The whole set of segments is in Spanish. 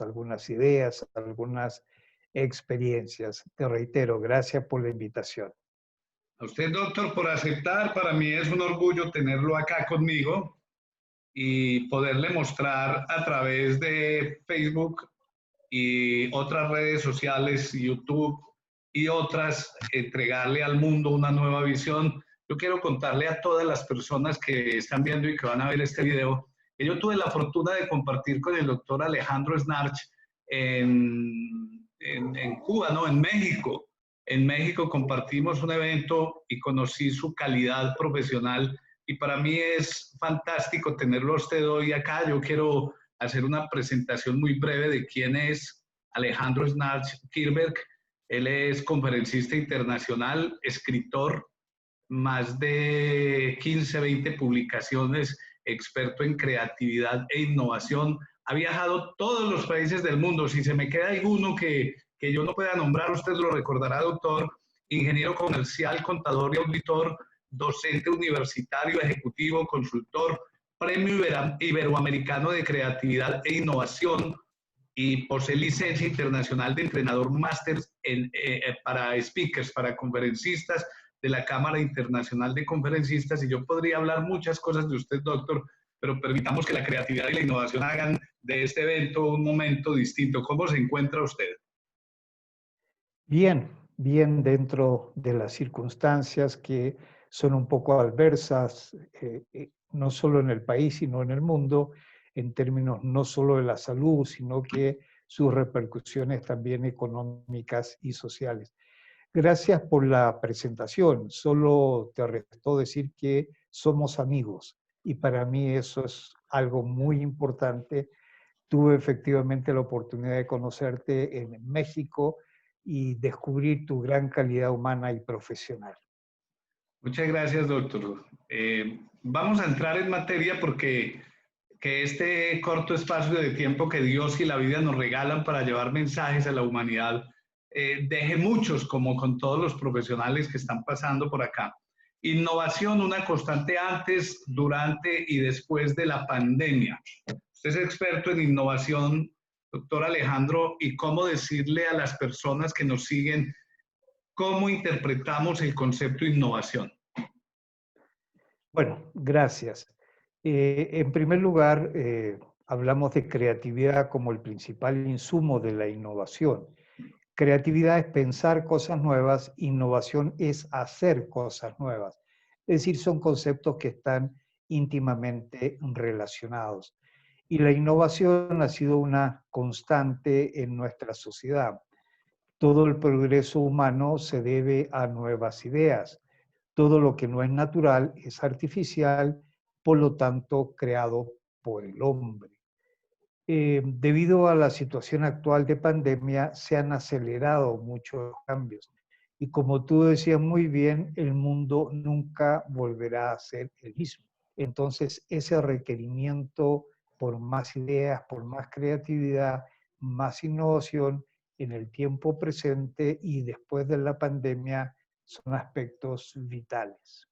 algunas ideas, algunas experiencias. Te reitero, gracias por la invitación. A usted, doctor, por aceptar. Para mí es un orgullo tenerlo acá conmigo y poderle mostrar a través de Facebook y otras redes sociales, YouTube y otras, entregarle al mundo una nueva visión. Yo quiero contarle a todas las personas que están viendo y que van a ver este video, que yo tuve la fortuna de compartir con el doctor Alejandro Snarch en Cuba, ¿no? En México. En México compartimos un evento y conocí su calidad profesional y para mí es fantástico tenerlo a usted hoy acá. Yo quiero hacer una presentación muy breve de quién es Alejandro Snarch Kirchberg. Él es conferencista internacional, escritor, más de 15, 20 publicaciones, experto en creatividad e innovación. Ha viajado todos los países del mundo. Si se me queda alguno que yo no pueda nombrar, usted lo recordará, doctor. Ingeniero comercial, contador y auditor, docente universitario, ejecutivo, consultor, Premio Iberoamericano de Creatividad e Innovación y posee licencia internacional de entrenador máster para speakers, para conferencistas de la Cámara Internacional de Conferencistas. Y yo podría hablar muchas cosas de usted, doctor, pero permitamos que la creatividad y la innovación hagan de este evento un momento distinto. ¿Cómo se encuentra usted? Bien, bien dentro de las circunstancias que son un poco adversas, no solo en el país, sino en el mundo, en términos no solo de la salud, sino que sus repercusiones también económicas y sociales. Gracias por la presentación. Solo te restó decir que somos amigos y para mí eso es algo muy importante. Tuve efectivamente la oportunidad de conocerte en México y descubrir tu gran calidad humana y profesional. Muchas gracias, doctor. Vamos a entrar en materia porque que este corto espacio de tiempo que Dios y la vida nos regalan para llevar mensajes a la humanidad deje muchos, como con todos los profesionales que están pasando por acá. Innovación, una constante antes, durante y después de la pandemia. Usted es experto en innovación, doctor Alejandro, y cómo decirle a las personas que nos siguen cómo interpretamos el concepto de innovación. Bueno, gracias. En primer lugar, hablamos de creatividad como el principal insumo de la innovación. Creatividad es pensar cosas nuevas, innovación es hacer cosas nuevas. Es decir, son conceptos que están íntimamente relacionados. Y la innovación ha sido una constante en nuestra sociedad. Todo el progreso humano se debe a nuevas ideas. Todo lo que no es natural es artificial, por lo tanto, creado por el hombre. Debido a la situación actual de pandemia, se han acelerado muchos cambios. Y como tú decías muy bien, el mundo nunca volverá a ser el mismo. Entonces, ese requerimiento por más ideas, por más creatividad, más innovación en el tiempo presente y después de la pandemia son aspectos vitales.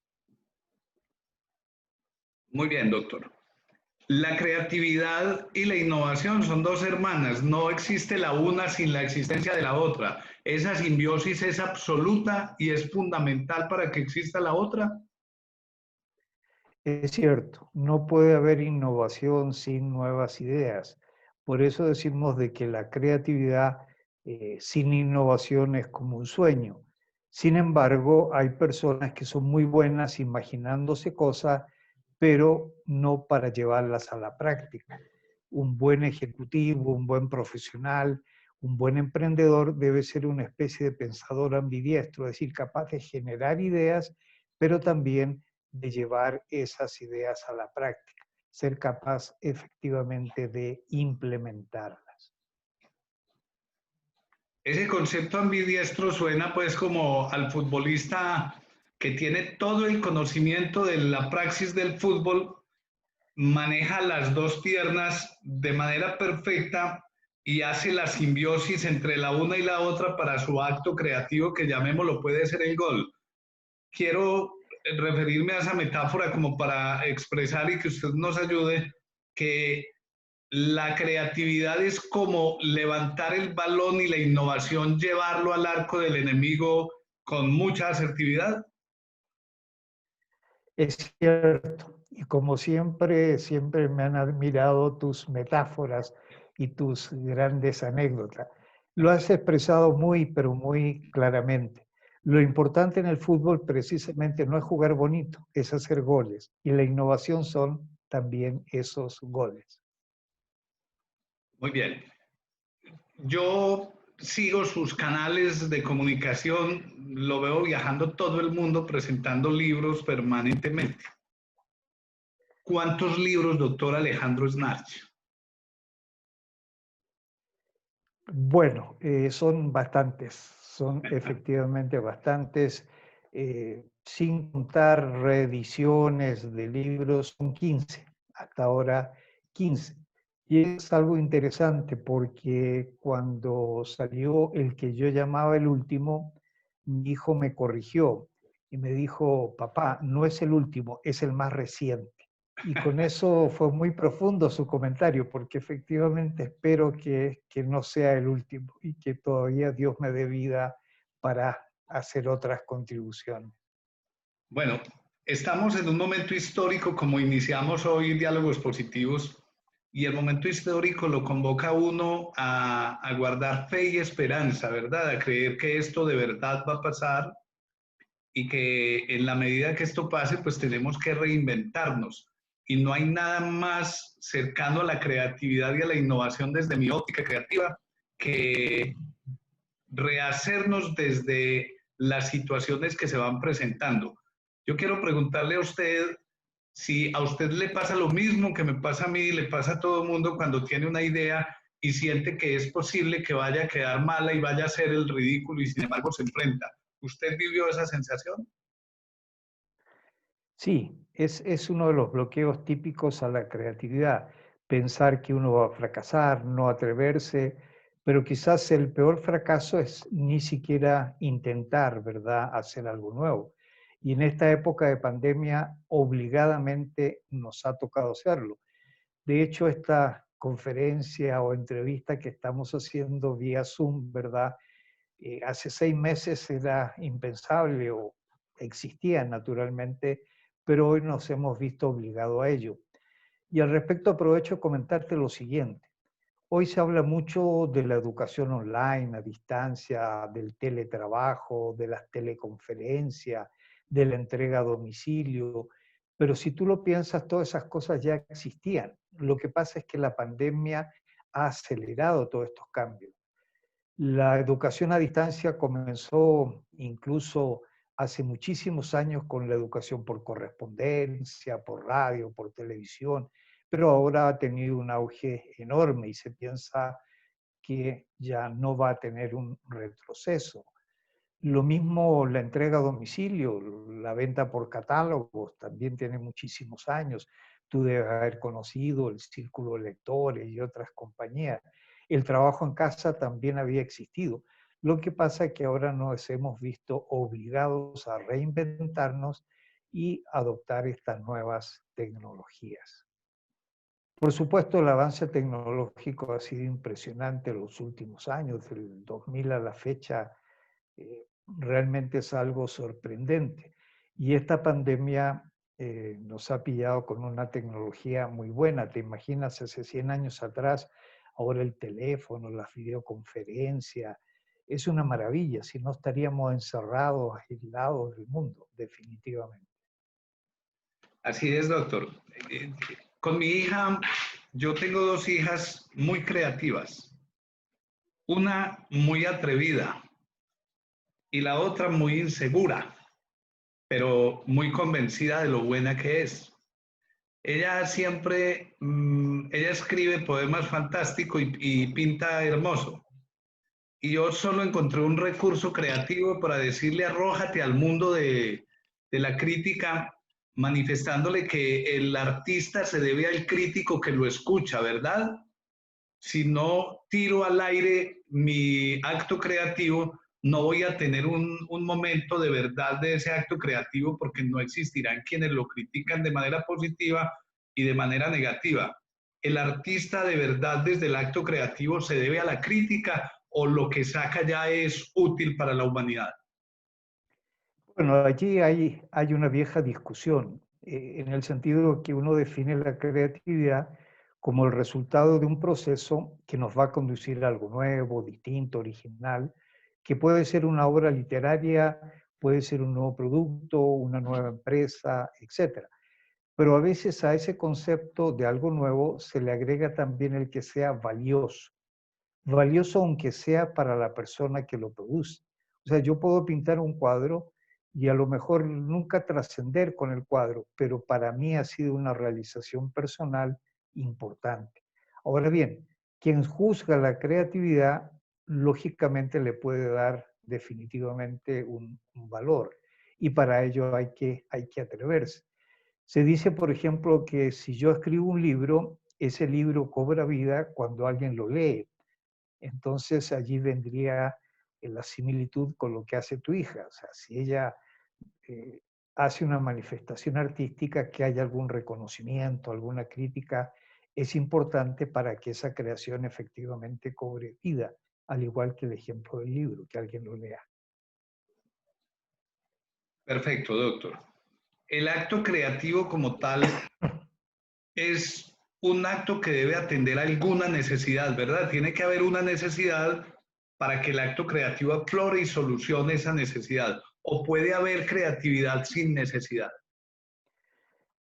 Muy bien, doctor. La creatividad y la innovación son dos hermanas, no existe la una sin la existencia de la otra. Esa simbiosis es absoluta y es fundamental para que exista la otra. Es cierto, no puede haber innovación sin nuevas ideas. Por eso decimos de que la creatividad sin innovación es como un sueño. Sin embargo, hay personas que son muy buenas imaginándose cosas, pero no para llevarlas a la práctica. Un buen ejecutivo, un buen profesional, un buen emprendedor debe ser una especie de pensador ambidiestro, es decir, capaz de generar ideas, pero también de llevar esas ideas a la práctica, ser capaz efectivamente de implementarlas. Ese concepto ambidiestro suena pues como al futbolista que tiene todo el conocimiento de la praxis del fútbol, maneja las dos piernas de manera perfecta y hace la simbiosis entre la una y la otra para su acto creativo que llamémoslo puede ser el gol. Quiero referirme a esa metáfora como para expresar y que usted nos ayude que la creatividad es como levantar el balón y la innovación, llevarlo al arco del enemigo con mucha asertividad. Es cierto. Y como siempre, siempre me han admirado tus metáforas y tus grandes anécdotas. Lo has expresado muy, pero muy claramente. Lo importante en el fútbol precisamente no es jugar bonito, es hacer goles. Y la innovación son también esos goles. Muy bien. Yo sigo sus canales de comunicación, lo veo viajando todo el mundo presentando libros permanentemente. ¿Cuántos libros, doctor Alejandro Snarch? Bueno, son bastantes, son efectivamente bastantes, sin contar reediciones de libros, son 15, hasta ahora 15. Y es algo interesante porque cuando salió el que yo llamaba el último, mi hijo me corrigió y me dijo, papá, no es el último, es el más reciente. Y con eso fue muy profundo su comentario, porque efectivamente espero que no sea el último y que todavía Dios me dé vida para hacer otras contribuciones. Bueno, estamos en un momento histórico, como iniciamos hoy Diálogos Positivos, y el momento histórico lo convoca a uno a guardar fe y esperanza, ¿verdad? A creer que esto de verdad va a pasar y que en la medida que esto pase, pues tenemos que reinventarnos. Y no hay nada más cercano a la creatividad y a la innovación desde mi óptica creativa que rehacernos desde las situaciones que se van presentando. Yo quiero preguntarle a usted si a usted le pasa lo mismo que me pasa a mí, le pasa a todo el mundo cuando tiene una idea y siente que es posible que vaya a quedar mala y vaya a ser el ridículo y sin embargo se enfrenta. ¿Usted vivió esa sensación? Sí, es uno de los bloqueos típicos a la creatividad, pensar que uno va a fracasar, no atreverse, pero quizás el peor fracaso es ni siquiera intentar, ¿verdad?, hacer algo nuevo. Y en esta época de pandemia, obligadamente nos ha tocado hacerlo. De hecho, esta conferencia o entrevista que estamos haciendo vía Zoom, ¿verdad? Hace 6 meses era impensable o existía naturalmente, pero hoy nos hemos visto obligados a ello. Y al respecto aprovecho a comentarte lo siguiente. Hoy se habla mucho de la educación online, a distancia, del teletrabajo, de las teleconferencias, de la entrega a domicilio, pero si tú lo piensas, todas esas cosas ya existían. Lo que pasa es que la pandemia ha acelerado todos estos cambios. La educación a distancia comenzó incluso hace muchísimos años con la educación por correspondencia, por radio, por televisión, pero ahora ha tenido un auge enorme y se piensa que ya no va a tener un retroceso. Lo mismo la entrega a domicilio, la venta por catálogos, también tiene muchísimos años. Tú debes haber conocido el Círculo de Lectores y otras compañías. El trabajo en casa también había existido. Lo que pasa es que ahora nos hemos visto obligados a reinventarnos y adoptar estas nuevas tecnologías. Por supuesto, el avance tecnológico ha sido impresionante en los últimos años, del 2000 a la fecha. Realmente es algo sorprendente. Y esta pandemia nos ha pillado con una tecnología muy buena. ¿Te imaginas hace 100 años atrás? Ahora el teléfono, la videoconferencia, es una maravilla. Si no estaríamos encerrados, aislados del mundo, definitivamente. Así es, doctor. Eh, Con mi hija, yo tengo dos hijas muy creativas. Una muy atrevida y la otra muy insegura, pero muy convencida de lo buena que es. Ella siempre, ella escribe poemas fantásticos y pinta hermoso. Y yo solo encontré un recurso creativo para decirle arrójate al mundo de la crítica, manifestándole que el artista se debe al crítico que lo escucha, ¿verdad? Si no tiro al aire mi acto creativo, no voy a tener un momento de verdad de ese acto creativo porque no existirán quienes lo critican de manera positiva y de manera negativa. ¿El artista de verdad desde el acto creativo se debe a la crítica o lo que saca ya es útil para la humanidad? Bueno, allí hay una vieja discusión, en el sentido que uno define la creatividad como el resultado de un proceso que nos va a conducir a algo nuevo, distinto, original, que puede ser una obra literaria, puede ser un nuevo producto, una nueva empresa, etcétera. Pero a veces a ese concepto de algo nuevo se le agrega también el que sea valioso. Valioso aunque sea para la persona que lo produce. O sea, yo puedo pintar un cuadro y a lo mejor nunca trascender con el cuadro, pero para mí ha sido una realización personal importante. Ahora bien, quien juzga la creatividad, lógicamente le puede dar definitivamente un valor y para ello hay que atreverse. Se dice, por ejemplo, que si yo escribo un libro, ese libro cobra vida cuando alguien lo lee. Entonces allí vendría la similitud con lo que hace tu hija. O sea, si ella eh, hace una manifestación artística, que haya algún reconocimiento, alguna crítica, es importante para que esa creación efectivamente cobre vida, al igual que el ejemplo del libro, que alguien lo lea. Perfecto, doctor. El acto creativo como tal es un acto que debe atender a alguna necesidad, ¿verdad? Tiene que haber una necesidad para que el acto creativo aflore y solucione esa necesidad. O puede haber creatividad sin necesidad.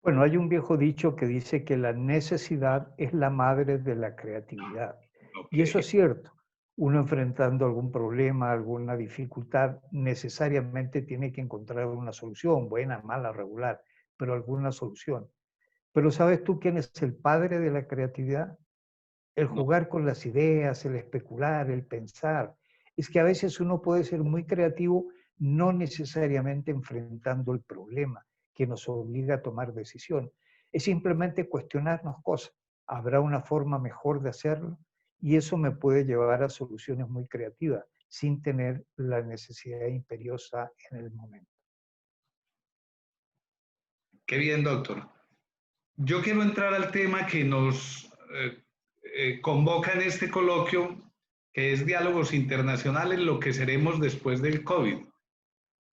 Bueno, hay un viejo dicho que dice que la necesidad es la madre de la creatividad. Ok, Y eso es cierto. Uno enfrentando algún problema, alguna dificultad, necesariamente tiene que encontrar una solución, buena, mala, regular, pero alguna solución. Pero ¿sabes tú quién es el padre de la creatividad? El no. jugar con las ideas, el especular, el pensar. Es que a veces uno puede ser muy creativo, no necesariamente enfrentando el problema que nos obliga a tomar decisión. Es simplemente cuestionarnos cosas. ¿Habrá una forma mejor de hacerlo? Y eso me puede llevar a soluciones muy creativas, sin tener la necesidad imperiosa en el momento. Qué bien, doctor. Yo quiero entrar al tema que nos convoca en este coloquio, que es diálogos internacionales, lo que seremos después del COVID.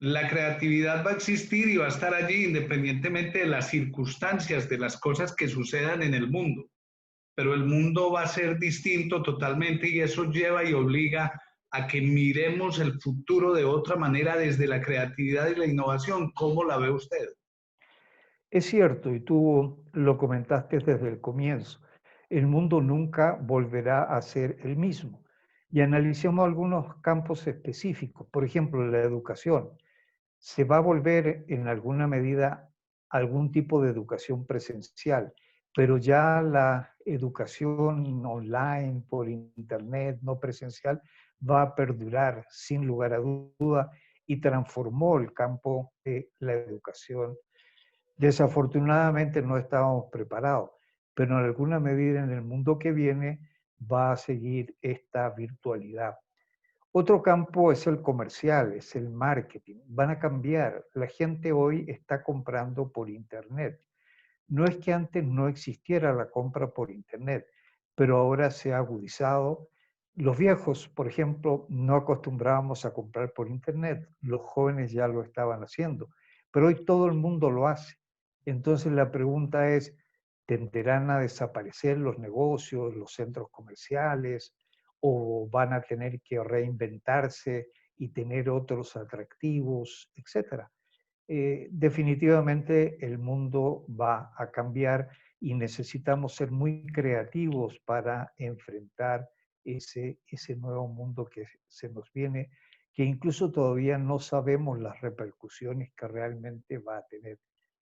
La creatividad va a existir y va a estar allí independientemente de las circunstancias, de las cosas que sucedan en el mundo, pero el mundo va a ser distinto totalmente y eso lleva y obliga a que miremos el futuro de otra manera desde la creatividad y la innovación. ¿Cómo la ve usted? Es cierto, y tú lo comentaste desde el comienzo, el mundo nunca volverá a ser el mismo. Y analicemos algunos campos específicos, por ejemplo, la educación. Se va a volver en alguna medida algún tipo de educación presencial, pero ya la educación online, por internet, no presencial, va a perdurar sin lugar a duda y transformó el campo de la educación. Desafortunadamente no estábamos preparados, pero en alguna medida en el mundo que viene va a seguir esta virtualidad. Otro campo es el comercial, es el marketing. Van a cambiar. La gente hoy está comprando por Internet. No es que antes no existiera la compra por Internet, pero ahora se ha agudizado. Los viejos, por ejemplo, no acostumbrábamos a comprar por Internet. Los jóvenes ya lo estaban haciendo, pero hoy todo el mundo lo hace. Entonces la pregunta es, ¿tenderán a desaparecer los negocios, los centros comerciales, o van a tener que reinventarse y tener otros atractivos, etcétera? Definitivamente el mundo va a cambiar y necesitamos ser muy creativos para enfrentar ese nuevo mundo que se nos viene, que incluso todavía no sabemos las repercusiones que realmente va a tener.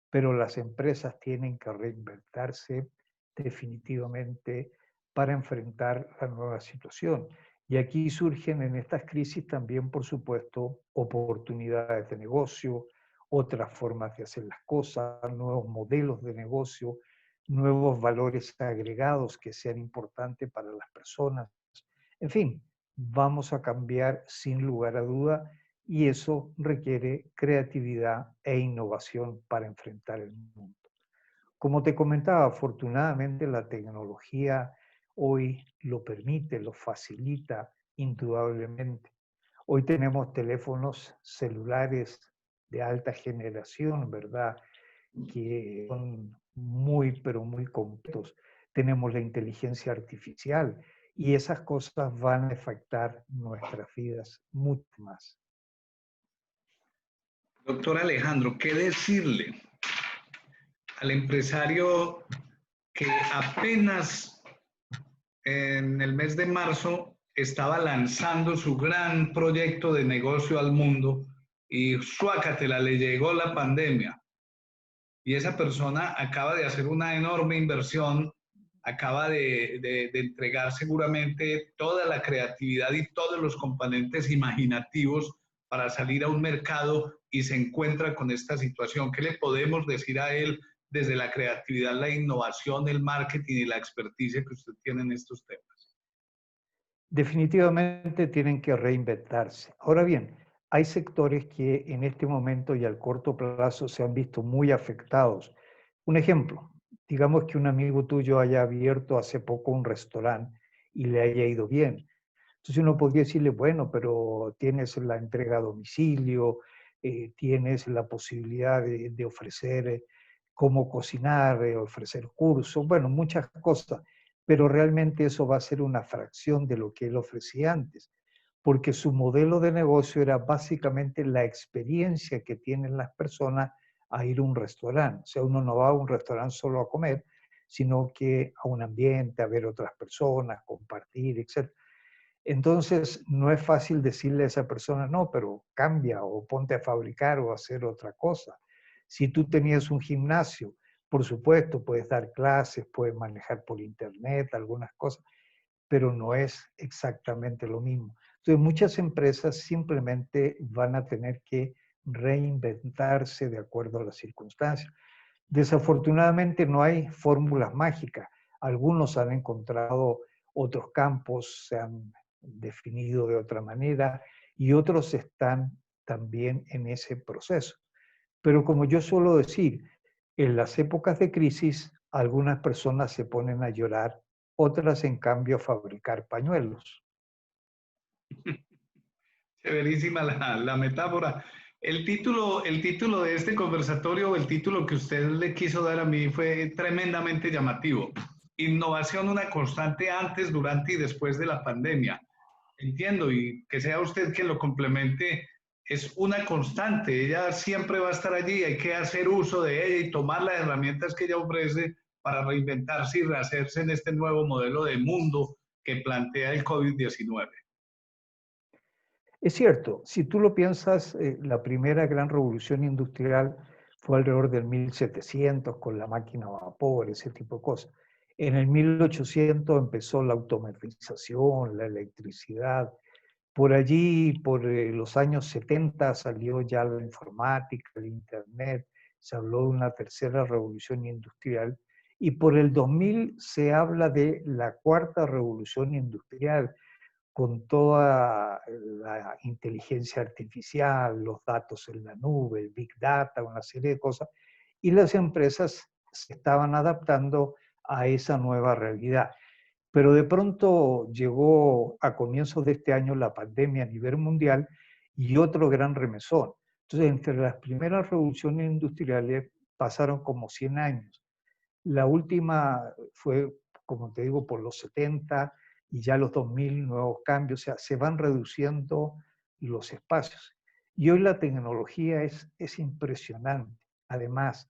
Pero las empresas tienen que reinventarse definitivamente para enfrentar la nueva situación. Y aquí surgen en estas crisis también, por supuesto, oportunidades de negocio, otras formas de hacer las cosas, nuevos modelos de negocio, nuevos valores agregados que sean importantes para las personas. En fin, vamos a cambiar sin lugar a duda y eso requiere creatividad e innovación para enfrentar el mundo. Como te comentaba, afortunadamente la tecnología hoy lo permite, lo facilita indudablemente. Hoy tenemos teléfonos celulares de alta generación, ¿verdad? Que son muy, pero muy completos. Tenemos la inteligencia artificial y esas cosas van a afectar nuestras vidas mucho más. Doctor Alejandro, ¿qué decirle al empresario que apenas en el mes de marzo estaba lanzando su gran proyecto de negocio al mundo y suácatela, le llegó la pandemia? Y esa persona acaba de hacer una enorme inversión, acaba de entregar seguramente toda la creatividad y todos los componentes imaginativos para salir a un mercado y se encuentra con esta situación. ¿Qué le podemos decir a él desde la creatividad, la innovación, el marketing y la experticia que usted tiene en estos temas? Definitivamente tienen que reinventarse. Ahora bien, hay sectores que en este momento y al corto plazo se han visto muy afectados. Un ejemplo, digamos que un amigo tuyo haya abierto hace poco un restaurante y le haya ido bien. Entonces uno podría decirle, bueno, pero tienes la entrega a domicilio, tienes la posibilidad de ofrecer cómo cocinar, ofrecer cursos, bueno, muchas cosas, pero realmente eso va a ser una fracción de lo que él ofrecía antes, porque su modelo de negocio era básicamente la experiencia que tienen las personas a ir a un restaurante. O sea, uno no va a un restaurante solo a comer, sino que a un ambiente, a ver otras personas, compartir, etc. Entonces, no es fácil decirle a esa persona, no, pero cambia o ponte a fabricar o a hacer otra cosa. Si tú tenías un gimnasio, por supuesto, puedes dar clases, puedes manejar por internet algunas cosas, pero no es exactamente lo mismo. Entonces, muchas empresas simplemente van a tener que reinventarse de acuerdo a las circunstancias. Desafortunadamente no hay fórmulas mágicas. Algunos han encontrado otros campos, se han definido de otra manera y otros están también en ese proceso. Pero como yo suelo decir, en las épocas de crisis algunas personas se ponen a llorar, otras en cambio a fabricar pañuelos. Severísima la metáfora. El título de este conversatorio, el título que usted le quiso dar a mí fue tremendamente llamativo. Innovación, una constante antes, durante y después de la pandemia. Entiendo, y que sea usted quien lo complemente, es una constante. Ella siempre va a estar allí, hay que hacer uso de ella y tomar las herramientas que ella ofrece para reinventarse y rehacerse en este nuevo modelo de mundo que plantea el COVID-19. Es cierto, si tú lo piensas, la primera gran revolución industrial fue alrededor del 1700 con la máquina a vapor, ese tipo de cosas. En el 1800 empezó la automatización, la electricidad. Por allí, por los años 70, salió ya la informática, el Internet, se habló de una tercera revolución industrial. Y por el 2000 se habla de la cuarta revolución industrial, con toda la inteligencia artificial, los datos en la nube, el Big Data, una serie de cosas, y las empresas se estaban adaptando a esa nueva realidad. Pero de pronto llegó a comienzos de este año la pandemia a nivel mundial y otro gran remesón. Entonces, entre las primeras revoluciones industriales pasaron como 100 años. La última fue, como te digo, por los 70 y ya los 2000 nuevos cambios, o sea, se van reduciendo los espacios. Y hoy la tecnología es impresionante. Además,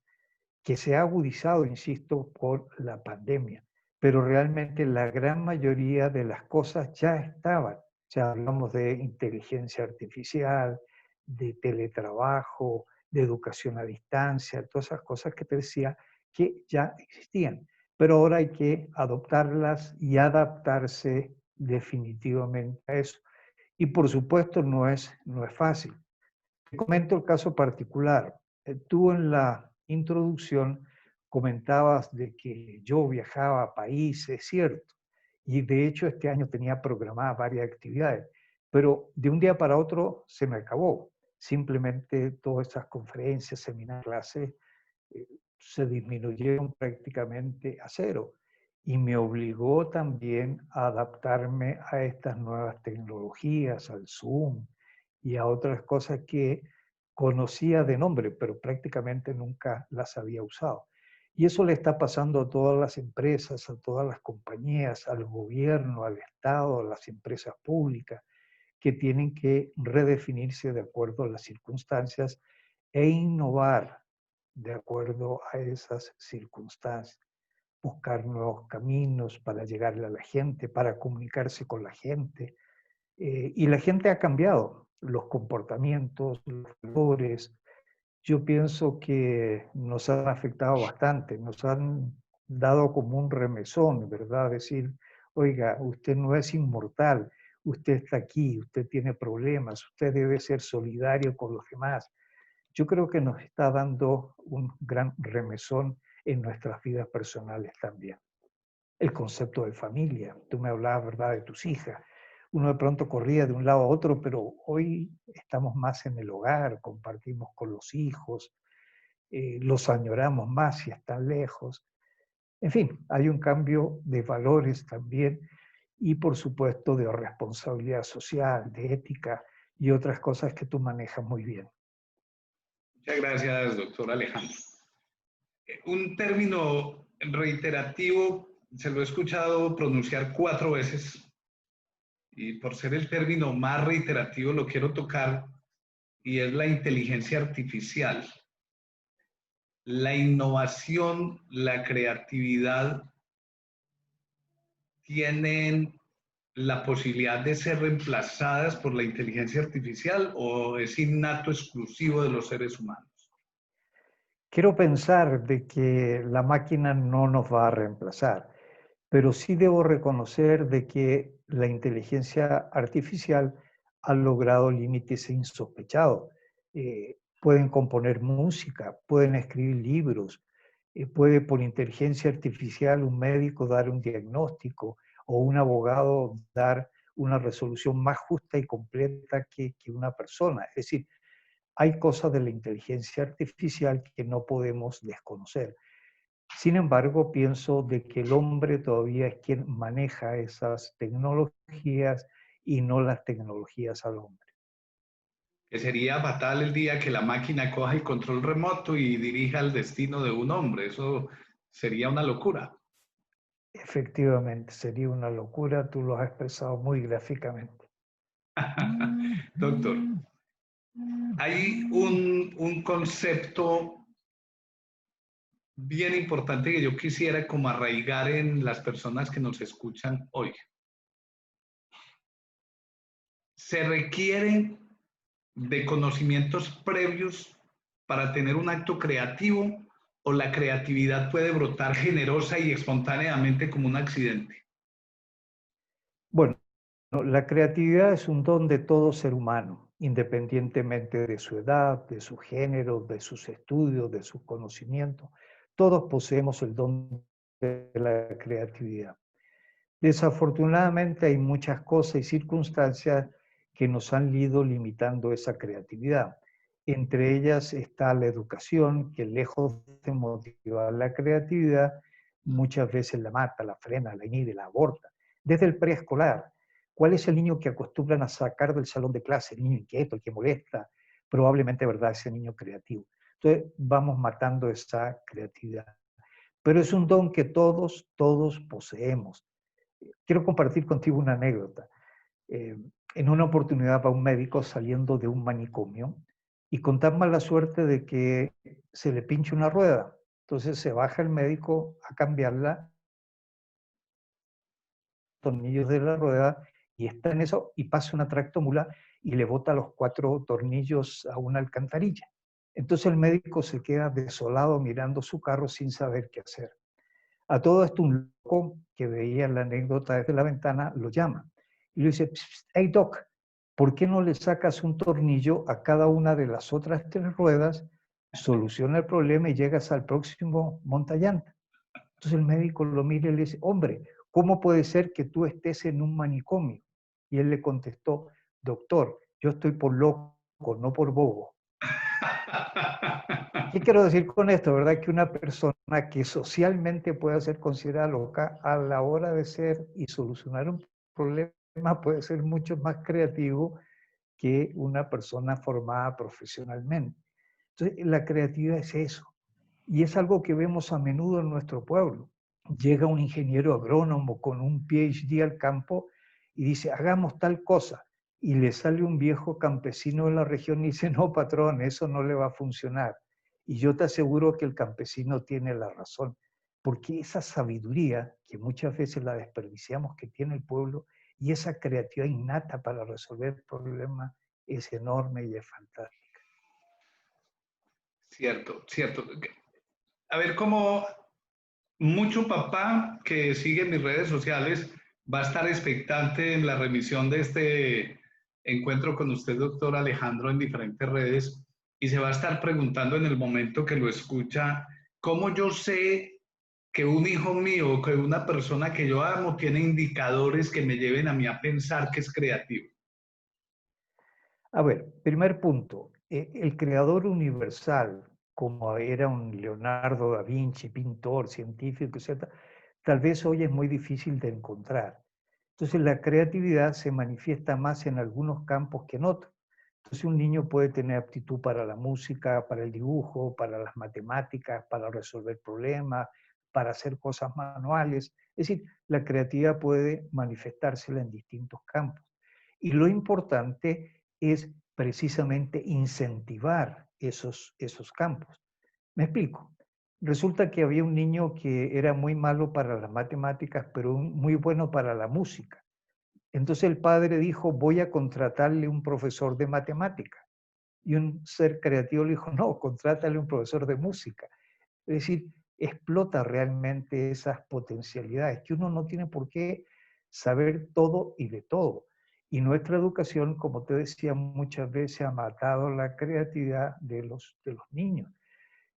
que se ha agudizado, insisto, por la pandemia, pero realmente la gran mayoría de las cosas ya estaban. O sea, hablamos de inteligencia artificial, de teletrabajo, de educación a distancia, todas esas cosas que te decía que ya existían, pero ahora hay que adoptarlas y adaptarse definitivamente a eso. Y por supuesto no es fácil. Te comento el caso particular. Tú en la introducción comentabas de que yo viajaba a países, cierto, y de hecho este año tenía programadas varias actividades, pero de un día para otro se me acabó. Simplemente todas esas conferencias, seminarios, clases se disminuyeron prácticamente a cero y me obligó también a adaptarme a estas nuevas tecnologías, al Zoom y a otras cosas que conocía de nombre, pero prácticamente nunca las había usado. Y eso le está pasando a todas las empresas, a todas las compañías, al gobierno, al Estado, a las empresas públicas, que tienen que redefinirse de acuerdo a las circunstancias e innovar de acuerdo a esas circunstancias, buscar nuevos caminos para llegarle a la gente, para comunicarse con la gente. Y la gente ha cambiado, los comportamientos, los valores. Yo pienso que nos han afectado bastante, nos han dado como un remesón, ¿verdad? Decir, oiga, usted no es inmortal, usted está aquí, usted tiene problemas, usted debe ser solidario con los demás. Yo creo que nos está dando un gran remesón en nuestras vidas personales también. El concepto de familia, tú me hablabas, ¿verdad?, de tus hijas. Uno de pronto corría de un lado a otro, pero hoy estamos más en el hogar, compartimos con los hijos, los añoramos más si están lejos. En fin, hay un cambio de valores también y por supuesto de responsabilidad social, de ética y otras cosas que tú manejas muy bien. Muchas gracias, doctor Alejandro. Un término reiterativo, se lo he escuchado pronunciar 4 veces y por ser el término más reiterativo lo quiero tocar y es la inteligencia artificial. La innovación, la creatividad tienen la posibilidad de ser reemplazadas por la inteligencia artificial o es innato exclusivo de los seres humanos? Quiero pensar de que la máquina no nos va a reemplazar, pero sí debo reconocer de que la inteligencia artificial ha logrado límites insospechados. Pueden componer música, pueden escribir libros, puede por inteligencia artificial un médico dar un diagnóstico o un abogado dar una resolución más justa y completa que una persona. Es decir, hay cosas de la inteligencia artificial que no podemos desconocer. Sin embargo, pienso de que el hombre todavía es quien maneja esas tecnologías y no las tecnologías al hombre. Que sería fatal el día que la máquina coja el control remoto y dirija el destino de un hombre. Eso sería una locura. Efectivamente, sería una locura, tú lo has expresado muy gráficamente. Doctor, hay un concepto bien importante que yo quisiera como arraigar en las personas que nos escuchan hoy. Se requieren de conocimientos previos para tener un acto creativo o la creatividad puede brotar generosa y espontáneamente como un accidente. Bueno, la creatividad es un don de todo ser humano, independientemente de su edad, de su género, de sus estudios, de sus conocimientos. Todos poseemos el don de la creatividad. Desafortunadamente hay muchas cosas y circunstancias que nos han ido limitando esa creatividad. Entre ellas está la educación, que lejos de motivar la creatividad, muchas veces la mata, la frena, la inhibe, la aborta. Desde el preescolar, ¿cuál es el niño que acostumbran a sacar del salón de clase? El niño inquieto, el que molesta, probablemente, ¿verdad?, ese niño creativo. Entonces vamos matando esa creatividad. Pero es un don que todos poseemos. Quiero compartir contigo una anécdota. En una oportunidad va un médico saliendo de un manicomio y con tan mala suerte de que se le pincha una rueda. Entonces se baja el médico a cambiarla, tornillos de la rueda, y está en eso y pasa una tractomula y le bota los 4 tornillos a una alcantarilla. Entonces el médico se queda desolado mirando su carro sin saber qué hacer. A todo esto un loco que veía la anécdota desde la ventana lo llama y le dice, hey Doc, ¿por qué no le sacas un tornillo a cada una de las otras 3 ruedas, soluciona el problema y llegas al próximo montallanta? Entonces el médico lo mira y le dice, hombre, ¿cómo puede ser que tú estés en un manicomio? Y él le contestó, doctor, yo estoy por loco, no por bobo. ¿Qué quiero decir con esto? ¿Verdad? Que una persona que socialmente pueda ser considerada loca a la hora de ser y solucionar un problema puede ser mucho más creativo que una persona formada profesionalmente. Entonces, la creatividad es eso. Y es algo que vemos a menudo en nuestro pueblo. Llega un ingeniero agrónomo con un PhD al campo y dice, hagamos tal cosa. Y le sale un viejo campesino de la región y dice, no, patrón, eso no le va a funcionar. Y yo te aseguro que el campesino tiene la razón, porque esa sabiduría, que muchas veces la desperdiciamos, que tiene el pueblo, y esa creatividad innata para resolver problemas es enorme y es fantástica. Cierto, cierto. A ver, como mucho papá que sigue mis redes sociales va a estar expectante en la remisión de este encuentro con usted, doctor Alejandro, en diferentes redes y se va a estar preguntando en el momento que lo escucha, ¿cómo yo sé que un hijo mío, que una persona que yo amo tiene indicadores que me lleven a mí a pensar que es creativo? A ver, primer punto, el creador universal, como era un Leonardo da Vinci, pintor, científico, etc., tal vez hoy es muy difícil de encontrar. Entonces la creatividad se manifiesta más en algunos campos que en otros. Entonces un niño puede tener aptitud para la música, para el dibujo, para las matemáticas, para resolver problemas, para hacer cosas manuales. Es decir, la creatividad puede manifestársela en distintos campos. Y lo importante es precisamente incentivar esos campos. Me explico. Resulta que había un niño que era muy malo para las matemáticas, pero muy bueno para la música. Entonces el padre dijo, voy a contratarle un profesor de matemáticas. Y un ser creativo le dijo, no, contrátale un profesor de música. Es decir, explota realmente esas potencialidades, que uno no tiene por qué saber todo y de todo. Y nuestra educación, como te decía, muchas veces ha matado la creatividad de los niños.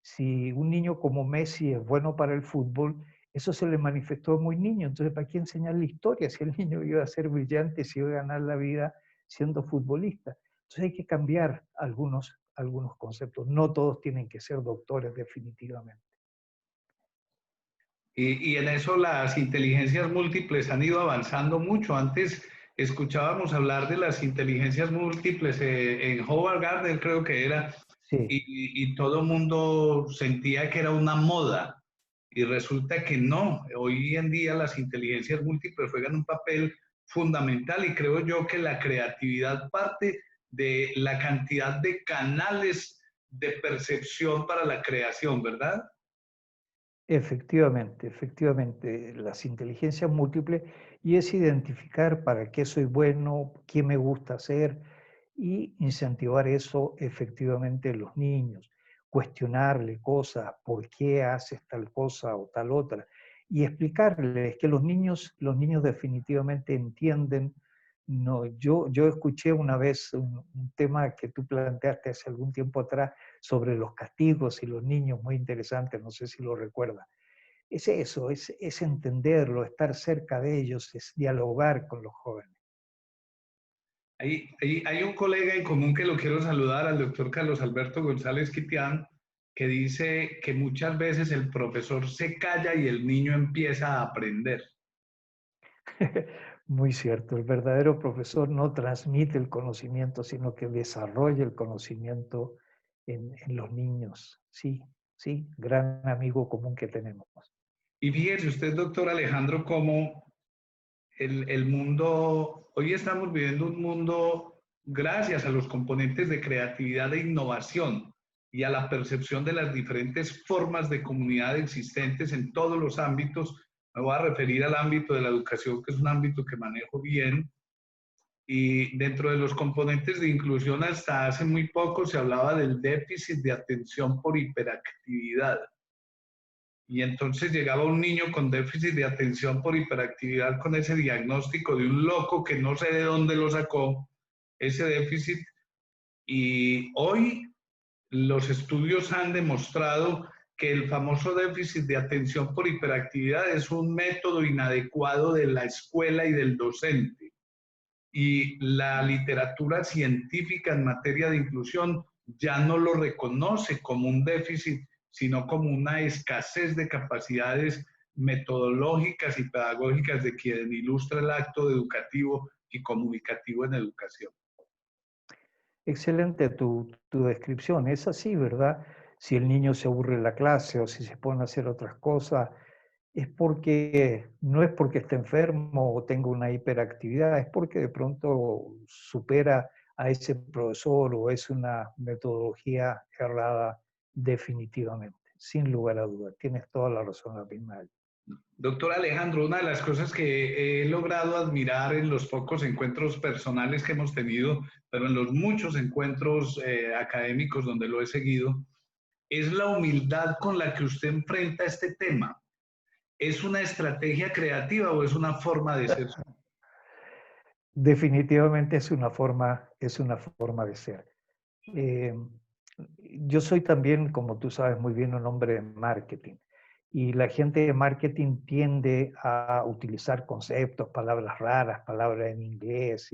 Si un niño como Messi es bueno para el fútbol, eso se le manifestó muy niño. Entonces, ¿para qué enseñarle historia si el niño iba a ser brillante, si iba a ganar la vida siendo futbolista? Entonces hay que cambiar algunos conceptos. No todos tienen que ser doctores definitivamente. Y en eso las inteligencias múltiples han ido avanzando mucho. Antes escuchábamos hablar de las inteligencias múltiples en Howard Gardner, creo que era, Sí, y todo el mundo sentía que era una moda. Y resulta que no. Hoy en día las inteligencias múltiples juegan un papel fundamental y creo yo que la creatividad parte de la cantidad de canales de percepción para la creación, ¿verdad? efectivamente, efectivamente, las inteligencias múltiples y es identificar para qué soy bueno, qué me gusta hacer y incentivar eso efectivamente en los niños, cuestionarle cosas, por qué haces tal cosa o tal otra y explicarles que los niños definitivamente entienden. No, yo escuché una vez un tema que tú planteaste hace algún tiempo atrás sobre los castigos y los niños, muy interesante, no sé si lo recuerdas. Es eso, es entenderlo, estar cerca de ellos, es dialogar con los jóvenes. Hay un colega en común que lo quiero saludar, al doctor Carlos Alberto González Quitián, que dice que muchas veces el profesor se calla y el niño empieza a aprender. Muy cierto, el verdadero profesor no transmite el conocimiento, sino que desarrolla el conocimiento en los niños. Sí, sí, gran amigo común que tenemos. Y fíjese usted, doctor Alejandro, cómo el mundo, hoy estamos viviendo un mundo gracias a los componentes de creatividad e innovación y a la percepción de las diferentes formas de comunidad existentes en todos los ámbitos. Me voy a referir al ámbito de la educación, que es un ámbito que manejo bien, y dentro de los componentes de inclusión hasta hace muy poco se hablaba del déficit de atención por hiperactividad. Y entonces llegaba un niño con déficit de atención por hiperactividad con ese diagnóstico de un loco que no sé de dónde lo sacó, ese déficit. Y hoy los estudios han demostrado que el famoso déficit de atención por hiperactividad es un método inadecuado de la escuela y del docente. Y la literatura científica en materia de inclusión ya no lo reconoce como un déficit, sino como una escasez de capacidades metodológicas y pedagógicas de quien ilustra el acto educativo y comunicativo en educación. Excelente tu descripción. Es así, ¿verdad? Si el niño se aburre en la clase o si se pone a hacer otras cosas, no es porque esté enfermo o tenga una hiperactividad, es porque de pronto supera a ese profesor o es una metodología errada definitivamente, sin lugar a dudas. Tienes toda la razón, Abismal. Doctor Alejandro, una de las cosas que he logrado admirar en los pocos encuentros personales que hemos tenido, pero en los muchos encuentros académicos donde lo he seguido, es la humildad con la que usted enfrenta este tema. ¿Es una estrategia creativa o es una forma de ser? Definitivamente es una forma de ser. Eh, yo soy también, como tú sabes muy bien, un hombre de marketing. Y la gente de marketing tiende a utilizar conceptos, palabras raras, palabras en inglés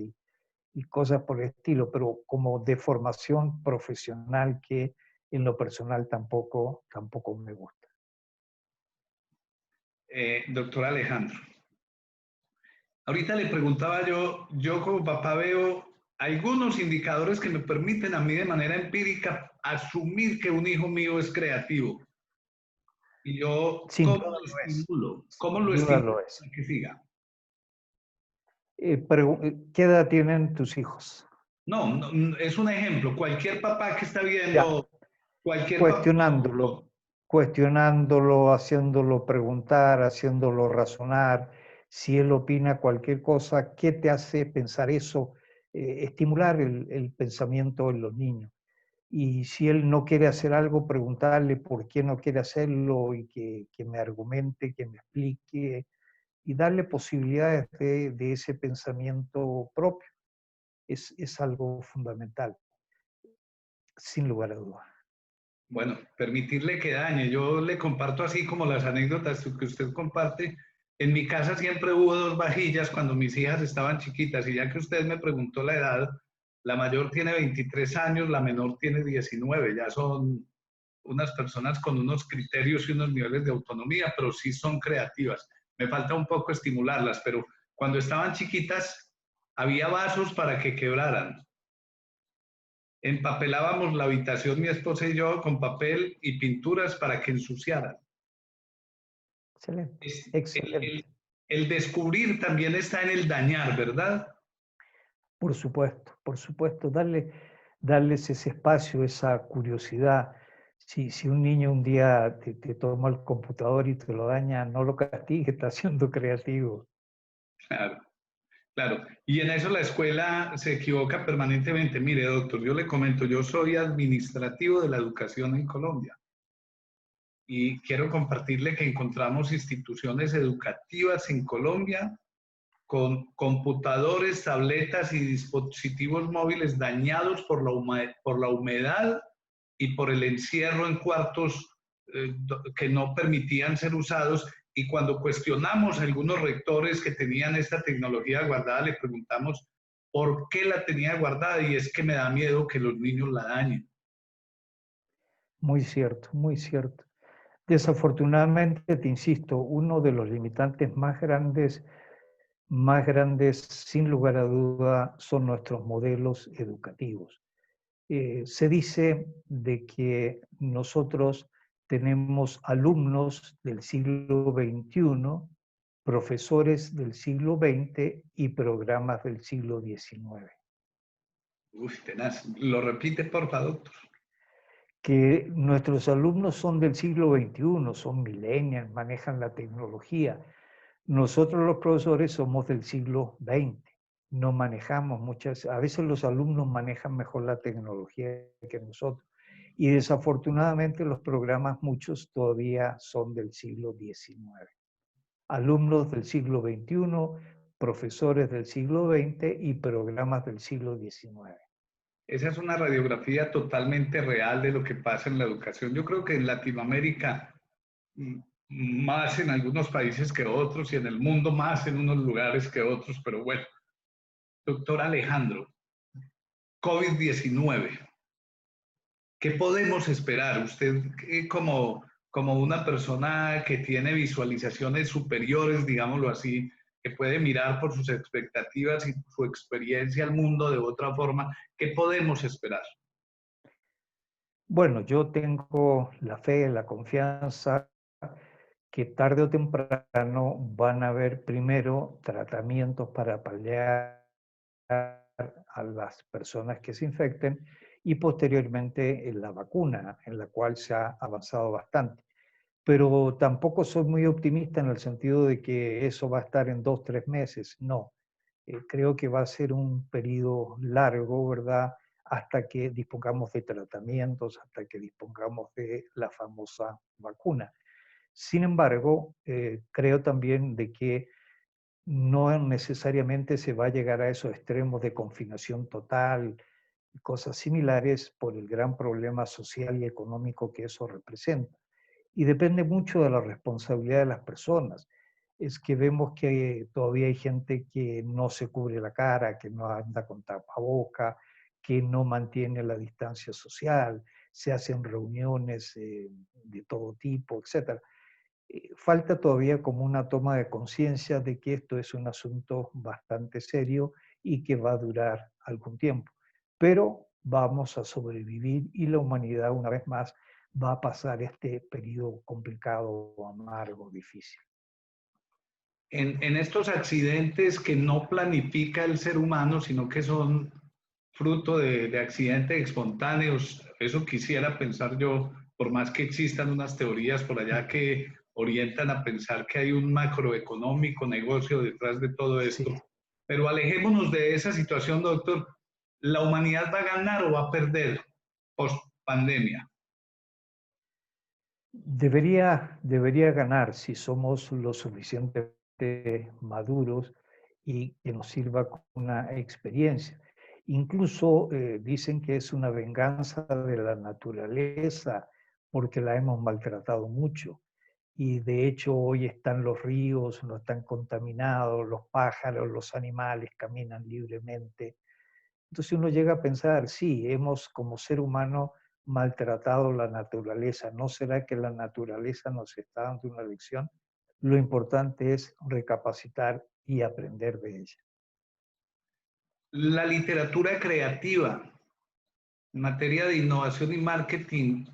y cosas por el estilo, pero como de formación profesional que en lo personal tampoco me gusta. Doctor Alejandro, ahorita le preguntaba yo como papá veo algunos indicadores que me permiten a mí de manera empírica asumir que un hijo mío es creativo. Y yo, Sin ¿cómo duda lo lo es, estimulo? ¿Cómo sin lo duda estimulo lo es. para que siga? ¿Qué edad tienen tus hijos? No, no, es un ejemplo. Cualquier papá que está Ya, viendo, cualquier papá. cuestionándolo, cuestionándolo, haciéndolo preguntar, haciéndolo razonar. Si él opina cualquier cosa, ¿qué te hace pensar eso? Estimular el pensamiento en los niños. Y si él no quiere hacer algo, preguntarle por qué no quiere hacerlo y que me argumente, que me explique y darle posibilidades de ese pensamiento propio. Es algo fundamental, sin lugar a dudas. Bueno, permitirle que dañe. Yo le comparto así como las anécdotas que usted comparte. En mi casa siempre hubo dos vajillas cuando mis hijas estaban chiquitas y ya que usted me preguntó la edad, la mayor tiene 23 años, la menor tiene 19. Ya son unas personas con unos criterios y unos niveles de autonomía, pero sí son creativas. Me falta un poco estimularlas, pero cuando estaban chiquitas había vasos para que quebraran. Empapelábamos la habitación, mi esposa y yo, con papel y pinturas para que ensuciaran. Excelente, Es- el, excelente. el- el descubrir también está en el dañar, ¿verdad? Por supuesto, darles ese espacio, esa curiosidad. Si un niño un día te toma el computador y te lo daña, no lo castigue, está siendo creativo. Claro, claro. Y en eso la escuela se equivoca permanentemente. Mire, doctor, yo le comento, yo soy administrativo de la educación en Colombia. Y quiero compartirle que encontramos instituciones educativas en Colombia con computadores, tabletas y dispositivos móviles dañados por la humedad y por el encierro en cuartos que no permitían ser usados. Y cuando cuestionamos a algunos rectores que tenían esta tecnología guardada, le preguntamos por qué la tenía guardada y es que me da miedo que los niños la dañen. Muy cierto, muy cierto. Desafortunadamente, te insisto, uno de los limitantes más grandes, sin lugar a duda, son nuestros modelos educativos. Se dice de que nosotros tenemos alumnos del siglo XXI, profesores del siglo XX y programas del siglo XIX. Uy, tenaz. ¿Lo repite, por favor, doctor? Que nuestros alumnos son del siglo XXI, son millennials, manejan la tecnología. Nosotros los profesores somos del siglo XX, no manejamos a veces los alumnos manejan mejor la tecnología que nosotros. Y desafortunadamente los programas muchos todavía son del siglo XIX. Alumnos del siglo XXI, profesores del siglo XX y programas del siglo XIX. Esa es una radiografía totalmente real de lo que pasa en la educación. Yo creo que en Latinoamérica, mm, más en algunos países que otros y en el mundo más en unos lugares que otros, pero bueno, doctor Alejandro, COVID-19. ¿Qué podemos esperar? Usted como una persona que tiene visualizaciones superiores, digámoslo así, que puede mirar por sus expectativas y su experiencia al mundo de otra forma, ¿qué podemos esperar? Bueno, yo tengo la fe, la confianza que tarde o temprano van a haber primero tratamientos para paliar a las personas que se infecten y posteriormente en la vacuna, en la cual se ha avanzado bastante. Pero tampoco soy muy optimista en el sentido de que eso va a estar en 2, 3 meses. No, creo que va a ser un periodo largo, ¿verdad? Hasta que dispongamos de tratamientos, hasta que dispongamos de la famosa vacuna. Sin embargo, creo también de que no necesariamente se va a llegar a esos extremos de confinación total y cosas similares por el gran problema social y económico que eso representa. Y depende mucho de la responsabilidad de las personas. Es que vemos que todavía hay gente que no se cubre la cara, que no anda con tapaboca, que no mantiene la distancia social, se hacen reuniones de todo tipo, etc. Falta todavía como una toma de conciencia de que esto es un asunto bastante serio y que va a durar algún tiempo. Pero vamos a sobrevivir y la humanidad una vez más va a pasar este periodo complicado, amargo, difícil. En estos accidentes que no planifica el ser humano, sino que son fruto de accidentes espontáneos, eso quisiera pensar yo, por más que existan unas teorías por allá que orientan a pensar que hay un macroeconómico negocio detrás de todo Sí. esto. Pero alejémonos de esa situación, doctor. ¿La humanidad va a ganar o va a perder post pandemia? Debería ganar si somos lo suficientemente maduros y que nos sirva como una experiencia. Incluso dicen que es una venganza de la naturaleza porque la hemos maltratado mucho. Y de hecho hoy están los ríos, no están contaminados, los pájaros, los animales caminan libremente. Entonces uno llega a pensar, sí, hemos como ser humano maltratado la naturaleza. ¿No será que la naturaleza nos está dando una lección? Lo importante es recapacitar y aprender de ella. La literatura creativa en materia de innovación y marketing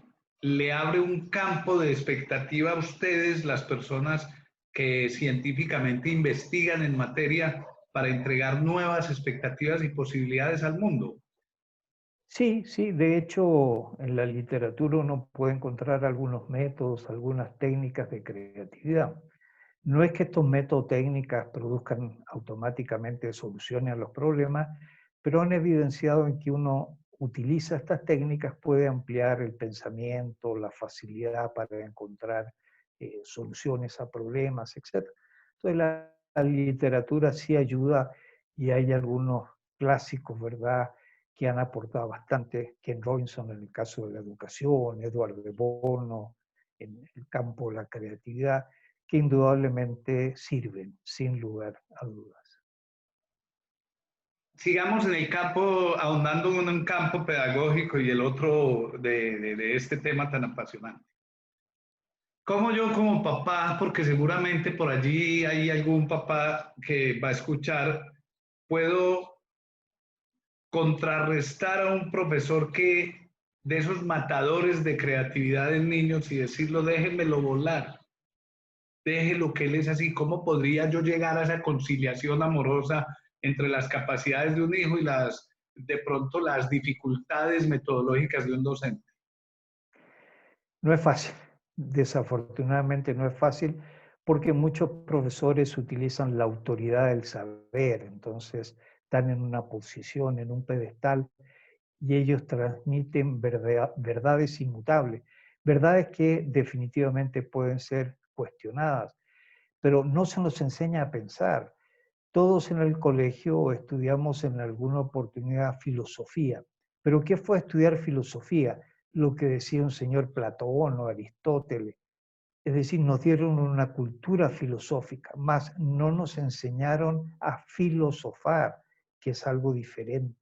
le abre un campo de expectativa a ustedes, las personas que científicamente investigan en materia para entregar nuevas expectativas y posibilidades al mundo. Sí, sí, de hecho en la literatura uno puede encontrar algunos métodos, algunas técnicas de creatividad. No es que estos métodos técnicas produzcan automáticamente soluciones a los problemas, pero han evidenciado en que uno utiliza estas técnicas puede ampliar el pensamiento, la facilidad para encontrar soluciones a problemas, etc. Entonces la literatura sí ayuda y hay algunos clásicos, ¿verdad?, que han aportado bastante. Ken Robinson en el caso de la educación, Eduardo de Bono en el campo de la creatividad, que indudablemente sirven, sin lugar a dudas. Sigamos en el campo, ahondando en un campo pedagógico y el otro de este tema tan apasionante. ¿Cómo yo como papá, porque seguramente por allí hay algún papá que va a escuchar, puedo contrarrestar a un profesor que de esos matadores de creatividad en niños y decirlo, déjenmelo volar, déjelo que él es así? ¿Cómo podría yo llegar a esa conciliación amorosa entre las capacidades de un hijo y de pronto las dificultades metodológicas de un docente? No es fácil, desafortunadamente no es fácil, porque muchos profesores utilizan la autoridad del saber, entonces están en una posición, en un pedestal, y ellos transmiten verdades inmutables, verdades que definitivamente pueden ser cuestionadas, pero no se nos enseña a pensar. Todos en el colegio estudiamos en alguna oportunidad filosofía, pero ¿qué fue estudiar filosofía? Lo que decía un señor Platón o Aristóteles. Es decir, nos dieron una cultura filosófica, más no nos enseñaron a filosofar, que es algo diferente.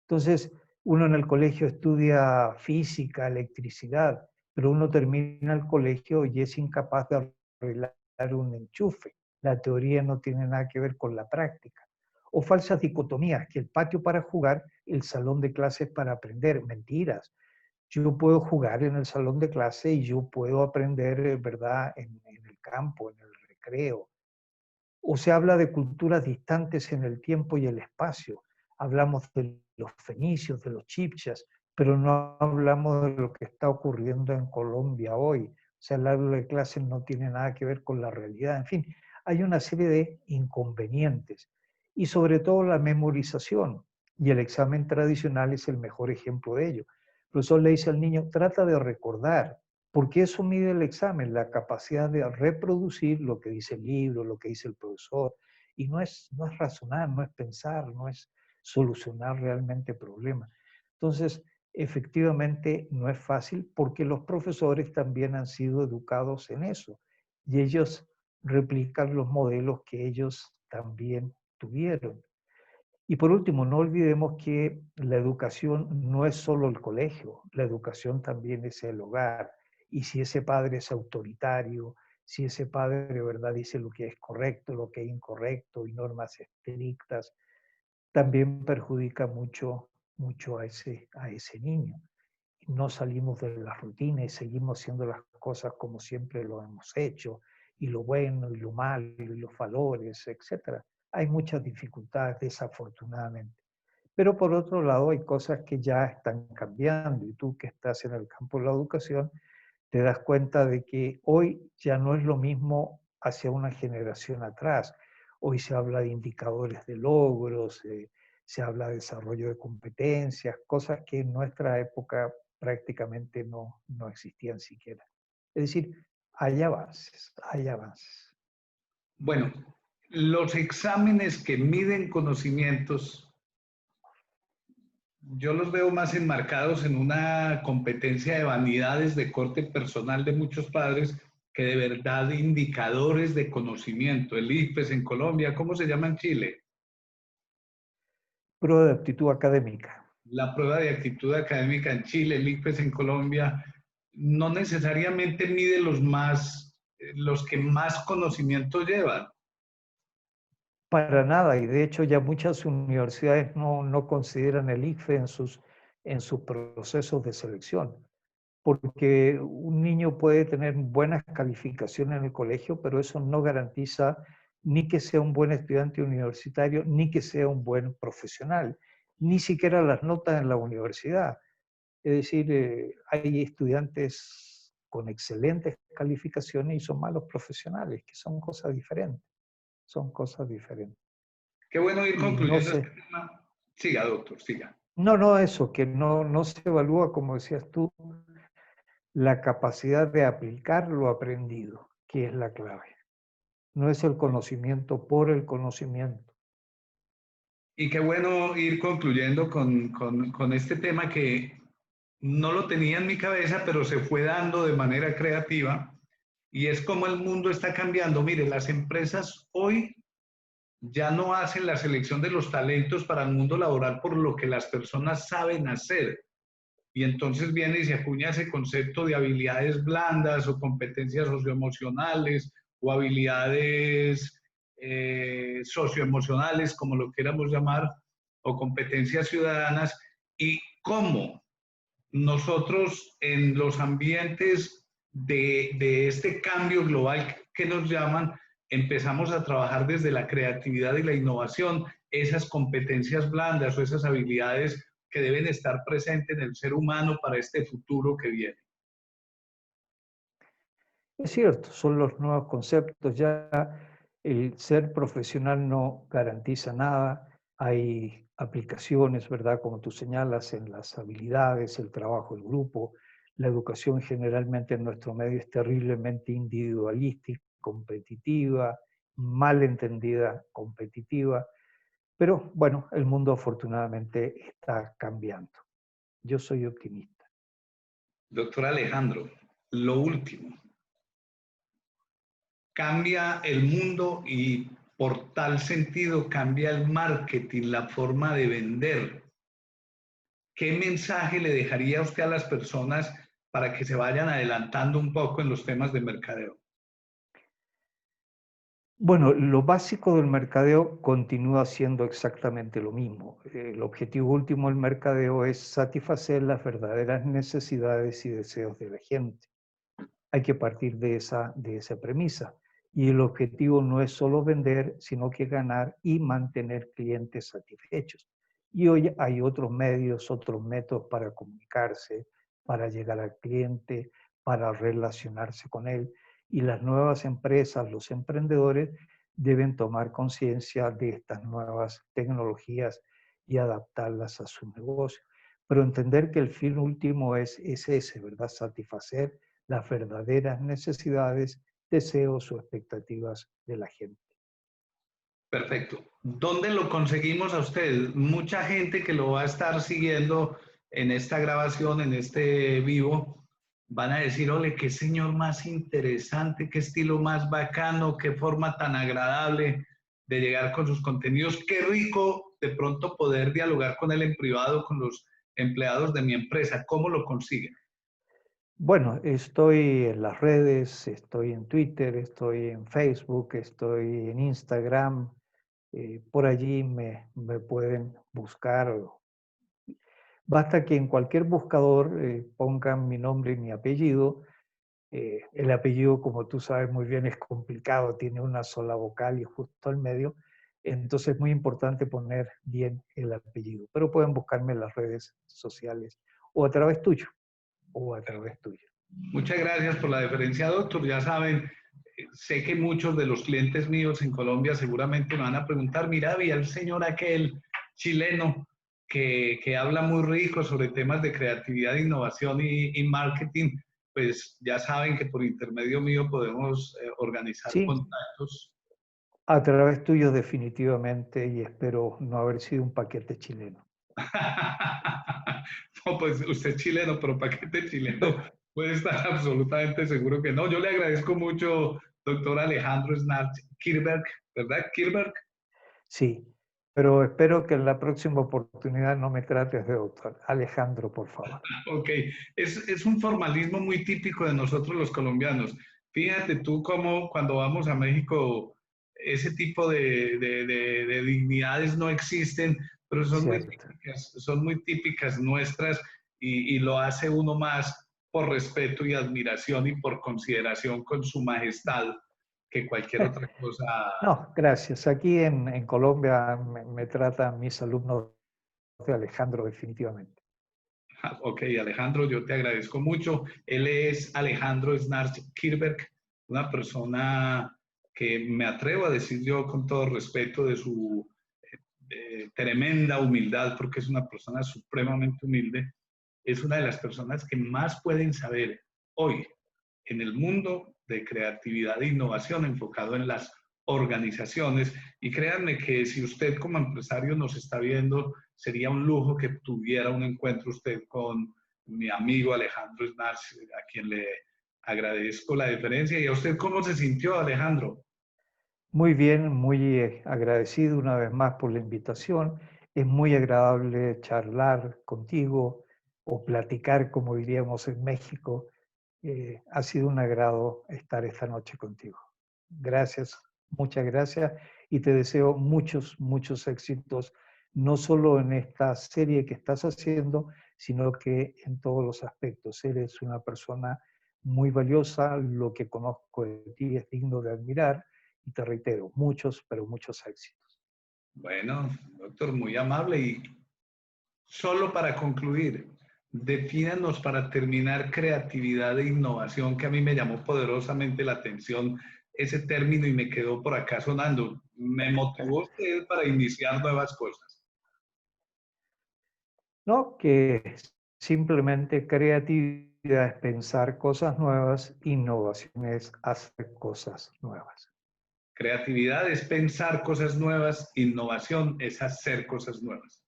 Entonces, Uno en el colegio estudia física, electricidad, pero uno termina el colegio y es incapaz de arreglar un enchufe. La teoría no tiene nada que ver con la práctica. O falsas dicotomías, que el patio para jugar, el salón de clases para aprender. Mentiras. Yo puedo jugar en el salón de clase y yo puedo aprender, ¿verdad?, en el campo, en el recreo. O se habla de culturas distantes en el tiempo y el espacio. Hablamos de los fenicios, de los chibchas, pero no hablamos de lo que está ocurriendo en Colombia hoy. O sea, el aula de clases no tiene nada que ver con la realidad. En fin, hay una serie de inconvenientes. Y sobre todo la memorización. Y el examen tradicional es el mejor ejemplo de ello. El profesor le dice al niño, trata de recordar, porque eso mide el examen, la capacidad de reproducir lo que dice el libro, lo que dice el profesor. Y no es razonar, no es pensar, no es solucionar realmente problemas. Entonces, efectivamente, no es fácil porque los profesores también han sido educados en eso. Y ellos replican los modelos que ellos también tuvieron. Y por último, no olvidemos que la educación no es solo el colegio, la educación también es el hogar. Y si ese padre es autoritario, si ese padre de verdad dice lo que es correcto, lo que es incorrecto y normas estrictas, también perjudica mucho, mucho a ese niño. No salimos de la rutina y seguimos haciendo las cosas como siempre lo hemos hecho, y lo bueno y lo malo y los valores, etcétera. Hay muchas dificultades, desafortunadamente. Pero por otro lado, hay cosas que ya están cambiando, y tú que estás en el campo de la educación, te das cuenta de que hoy ya no es lo mismo hacia una generación atrás. Hoy se habla de indicadores de logros, se habla de desarrollo de competencias, cosas que en nuestra época prácticamente no existían siquiera. Es decir, hay avances, hay avances. Bueno, los exámenes que miden conocimientos, yo los veo más enmarcados en una competencia de vanidades de corte personal de muchos padres que de verdad indicadores de conocimiento. El ICFES en Colombia, ¿cómo se llama en Chile? Prueba de aptitud académica. La prueba de actitud académica en Chile, el ICFES en Colombia, no necesariamente mide los que más conocimiento llevan. Para nada, y de hecho ya muchas universidades no consideran el ICFE en sus procesos de selección. Porque un niño puede tener buenas calificaciones en el colegio, pero eso no garantiza ni que sea un buen estudiante universitario, ni que sea un buen profesional, ni siquiera las notas en la universidad. Es decir, hay estudiantes con excelentes calificaciones y son malos profesionales, que son cosas diferentes, son cosas diferentes. Qué bueno ir Y no concluyendo este sé, tema. Siga, doctor, siga. no eso, que no se evalúa, como decías tú, la capacidad de aplicar lo aprendido, que es la clave. No es el conocimiento por el conocimiento. Y qué bueno ir concluyendo con este tema que no lo tenía en mi cabeza, pero se fue dando de manera creativa, y es como el mundo está cambiando. Mire, las empresas hoy ya no hacen la selección de los talentos para el mundo laboral por lo que las personas saben hacer. Y entonces viene y se acuña ese concepto de habilidades blandas o competencias socioemocionales o habilidades socioemocionales, como lo queramos llamar, o competencias ciudadanas. Y cómo nosotros en los ambientes de este cambio global que nos llaman, empezamos a trabajar desde la creatividad y la innovación, esas competencias blandas o esas habilidades que deben estar presentes en el ser humano para este futuro que viene. Es cierto, son los nuevos conceptos. Ya el ser profesional no garantiza nada. Hay aplicaciones, ¿verdad? Como tú señalas, en las habilidades, el trabajo en grupo. La educación generalmente en nuestro medio es terriblemente individualística, competitiva, mal entendida competitiva. Pero bueno, el mundo afortunadamente está cambiando. Yo soy optimista. Doctor Alejandro, lo último, cambia el mundo y por tal sentido cambia el marketing, la forma de vender. ¿qué mensaje le dejaría usted a las personas para que se vayan adelantando un poco en los temas de mercadeo? Bueno, lo básico del mercadeo continúa siendo exactamente lo mismo. El objetivo último del mercadeo es satisfacer las verdaderas necesidades y deseos de la gente. Hay que partir de esa premisa. Y el objetivo no es solo vender, sino que ganar y mantener clientes satisfechos. Y hoy hay otros medios, otros métodos para comunicarse, para llegar al cliente, para relacionarse con él. Y las nuevas empresas, los emprendedores, deben tomar conciencia de estas nuevas tecnologías y adaptarlas a su negocio. Pero entender que el fin último es ese, ¿verdad? Satisfacer las verdaderas necesidades, deseos o expectativas de la gente. Perfecto. ¿Dónde lo conseguimos a usted? Mucha gente que lo va a estar siguiendo en esta grabación, en este vivo, van a decir, ole, qué señor más interesante, qué estilo más bacano, qué forma tan agradable de llegar con sus contenidos, qué rico de pronto poder dialogar con él en privado, con los empleados de mi empresa. ¿Cómo lo consigue? Bueno, estoy en las redes, estoy en Twitter, estoy en Facebook, estoy en Instagram. Por allí me pueden buscar. Basta que en cualquier buscador pongan mi nombre y mi apellido. El apellido, como tú sabes muy bien, es complicado, tiene una sola vocal y justo al medio. Entonces es muy importante poner bien el apellido. Pero pueden buscarme en las redes sociales o a través tuyo, o a través tuyo. Muchas gracias por la deferencia, doctor. Ya saben, sé que muchos de los clientes míos en Colombia seguramente me van a preguntar, mira, vi al señor aquel chileno que habla muy rico sobre temas de creatividad, innovación y marketing. Pues ya saben que por intermedio mío podemos organizar Sí, contactos. a través tuyo definitivamente y espero no haber sido un paquete chileno. No, pues usted es chileno, pero paquete chileno puede estar absolutamente seguro que no. Yo le agradezco mucho, doctor Alejandro Snart Kirberg, ¿verdad? Kirberg. Sí, pero espero que en la próxima oportunidad no me trates de doctor. Alejandro, por favor. Ok, es un formalismo muy típico de nosotros los colombianos. Fíjate tú cómo cuando vamos a México ese tipo de dignidades no existen, pero Cierto. son muy típicas nuestras y lo hace uno más por respeto y admiración y por consideración con su majestad que cualquier otra cosa. No, gracias. Aquí en Colombia me tratan mis alumnos de Alejandro definitivamente. Ok, Alejandro, yo te agradezco mucho. Él es Alejandro Snarch Kirberg, una persona que me atrevo a decir yo con todo respeto de su tremenda humildad, porque es una persona supremamente humilde. Es una de las personas que más pueden saber hoy en el mundo de creatividad e innovación enfocado en las organizaciones. Y créanme que si usted como empresario nos está viendo, sería un lujo que tuviera un encuentro usted con mi amigo Alejandro Snars, a quien le agradezco la deferencia. ¿Y a usted cómo se sintió, Alejandro? Muy bien, muy agradecido una vez más por la invitación. Es muy agradable charlar contigo o platicar, como diríamos en México. Ha sido un agrado estar esta noche contigo. Gracias, muchas gracias y te deseo muchos, muchos éxitos, no solo en esta serie que estás haciendo, sino que en todos los aspectos. Eres una persona muy valiosa, lo que conozco de ti es digno de admirar y te reitero, muchos, pero muchos éxitos. Bueno, doctor, muy amable. Y solo para concluir, defínanos para terminar creatividad e innovación, que a mí me llamó poderosamente la atención ese término y me quedó por acá sonando. Me motivó usted para iniciar nuevas cosas. No, que simplemente creatividad es pensar cosas nuevas, innovación es hacer cosas nuevas. Creatividad es pensar cosas nuevas, innovación es hacer cosas nuevas.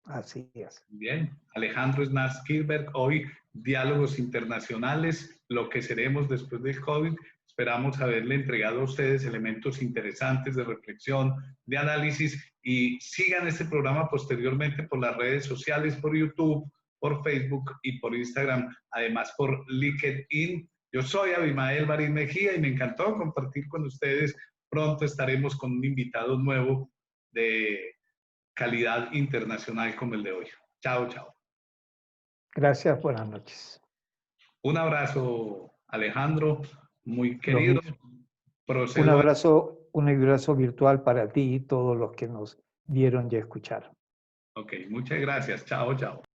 Así es. Bien, Alejandro Snars Kirberg, hoy Diálogos Internacionales, lo que seremos después del COVID. Esperamos haberle entregado a ustedes elementos interesantes de reflexión, de análisis, y sigan este programa posteriormente por las redes sociales, por YouTube, por Facebook y por Instagram, además por LinkedIn. Yo soy Abimael Marín Mejía y me encantó compartir con ustedes. Pronto estaremos con un invitado nuevo de calidad internacional como el de hoy. Chao, chao. Gracias, buenas noches. Un abrazo, Alejandro, muy Lo querido. mismo. Procedo Un abrazo virtual para ti y todos los que nos vieron y escucharon. Ok, muchas gracias. Chao, chao.